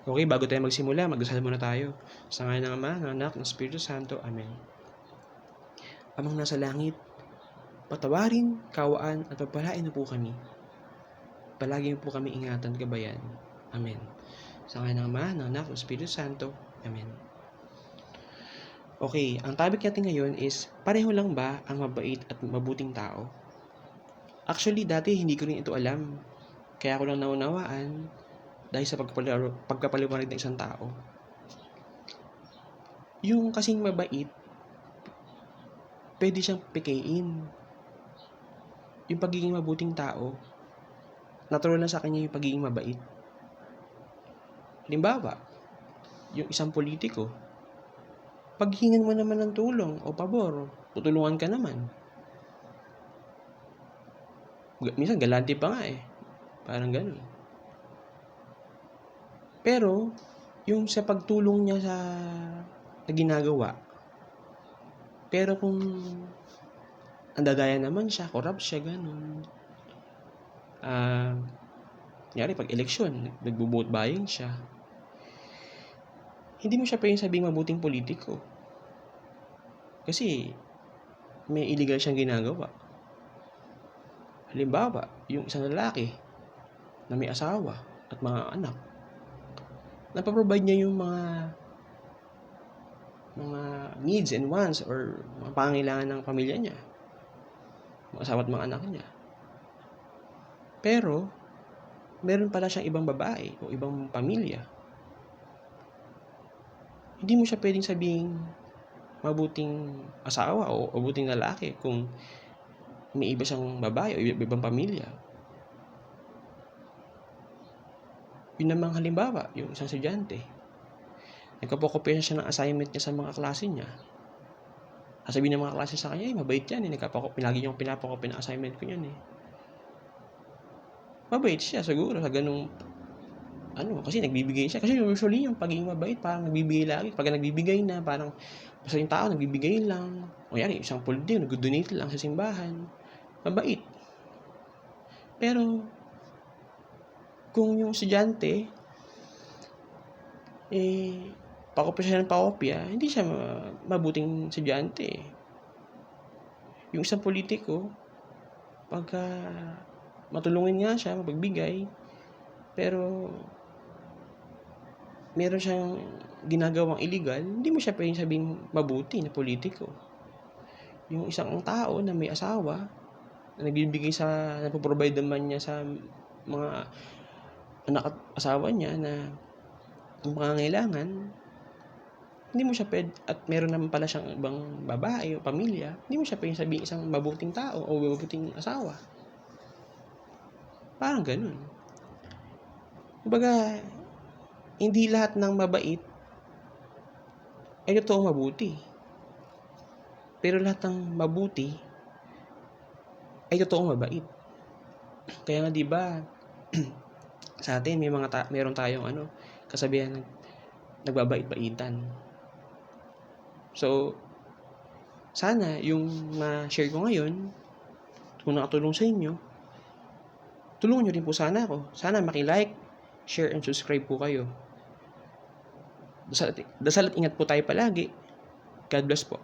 Okay, bago tayo magsimula, magdasal muna tayo. Sa ngalan ng Ama, ng Anak, ng Espiritu Santo. Amen. Amang nasa langit, patawarin, kawaan at pagpalain na po kami. Palagi po kami ingatan, gabayan. Amen. Sa ngalan ng Ama, ng Anak, ng Espiritu Santo. Amen. Okay, ang topic natin ngayon is, pareho lang ba ang mabait at mabuting tao? Actually, dati hindi ko rin ito alam. Kaya ako lang naunawaan dahil sa pagpapaliwanag ng isang tao. Yung kasing mabait, pwede siyang pikein. Yung pagiging mabuting tao, natural lang sa kanya yung pagiging mabait. Halimbawa, yung isang politiko, paghingan mo naman ng tulong o pabor, tutulungan ka naman. Minsan galante pa nga eh. Parang ganun. Pero, yung sa pagtulong niya na ginagawa, pero kung andadaya naman siya, corrupt siya, ganun. Kunyari, pag eleksyon, nagbo-vote buying siya. Hindi mo siya pwedeng sabing mabuting politiko. Kasi, may illegal siyang ginagawa. Halimbawa, yung isang lalaki na may asawa at mga anak, napaprovide niya yung mga needs and wants or mga pangangailangan ng pamilya niya, mga asawa at mga anak niya. Pero, meron pala siyang ibang babae o ibang pamilya. Hindi mo siya pwedeng sabing mabuting asawa o mabuting lalaki kung may iba siyang babae o ibang pamilya. Yun namang halimbawa, yung isang estudyante. Nagpapakopya siya ng assignment niya sa mga klase niya. Sasabihin ng mga klase sa kanya, mabait yan eh. Lagi niyong pinapakopya ng assignment ko yan eh. Mabait siya siguro sa ganung kasi nagbibigay siya. Kasi usually yung pagiging mabait, parang nagbibigay lagi. Pag nagbibigay na, parang basta yung tao nagbibigay lang. O yan, isang politiko, nag-donate lang sa simbahan. Mabait. Pero, kung yung estudyante, pakopya siya ng pakopya, hindi siya mabuting estudyante. Yung isang politiko, pagka matulungin nga siya, mapagbigay, pero meron siyang ginagawang illegal, hindi mo siya pwedeng sabing mabuti na politiko. Yung isang tao na may asawa, na napoprovide naman niya sa mga anak at asawa niya na ang pangangailangan, hindi mo siya pwede, at meron naman pala siyang ibang babae o pamilya, hindi mo siya pwedeng sabihin isang mabuting tao o mabuting asawa. Parang ganun. Kumbaga, hindi lahat ng mabait ay totoong mabuti. Pero lahat ng mabuti ay totoong mabait. Kaya nga 'di ba sa atin may meron tayong kasabihan, nagbabait-baitan. So, sana yung ma-share ko ngayon, kung nakatulong sa inyo, tulungan nyo rin po sana ako. Sana maki-like, share, and subscribe po kayo. Dasal at ingat po tayo palagi. God bless po.